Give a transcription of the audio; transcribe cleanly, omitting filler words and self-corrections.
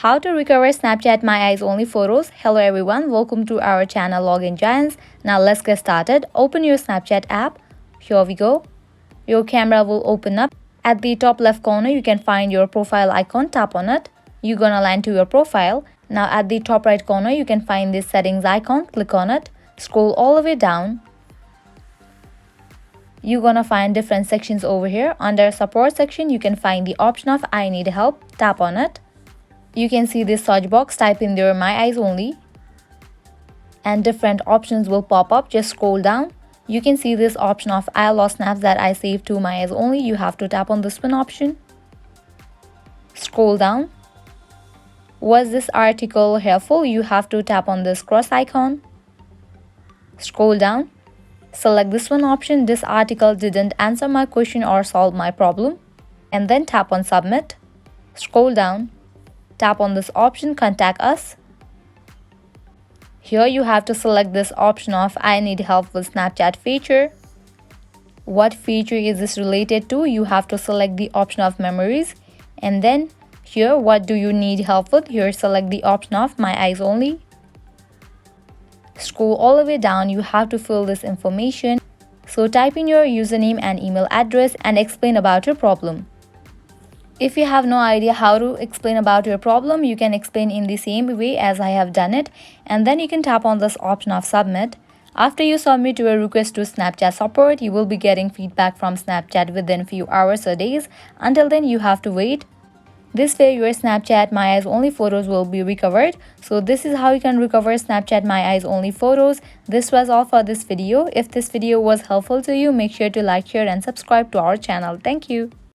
How to recover Snapchat My Eyes Only photos. Hello everyone, welcome to our channel Login Giants. Now let's get started. Open your Snapchat app. Here we go. Your camera will open up. At the top left corner, you can find your profile icon. Tap on it. You're gonna land to your profile. Now at the top right corner, you can find this settings icon. Click on it. Scroll all the way down. You're gonna find different sections over here. Under support section, you can find the option of I need help. Tap on it. You can see this search box, type in there My Eyes Only and different options will pop up. Just scroll down. You can see this option of I lost snaps that I saved to My Eyes Only. You have to tap on this one option. Scroll down. Was this article helpful? You have to tap on this cross icon. Scroll down. Select this one option. This article didn't answer my question or solve my problem. And then tap on submit. Scroll down. Tap on this option, contact us. Here you have to select this option of I need help with Snapchat feature. What feature is this related to? You have to select the option of memories. And then here, what do you need help with? Here select the option of My Eyes Only. Scroll all the way down, you have to fill this information. So type in your username and email address and explain about your problem. If you have no idea how to explain about your problem, you can explain in the same way as I have done it, and then you can tap on this option of submit. After you submit your request to Snapchat support, you will be getting feedback from Snapchat within few hours or days. Until then, you have to wait. This way your Snapchat My Eyes Only photos will be recovered. So this is how you can recover Snapchat My Eyes Only photos. This was all for this video. If this video was helpful to you, make sure to like, share and subscribe to our channel. Thank you.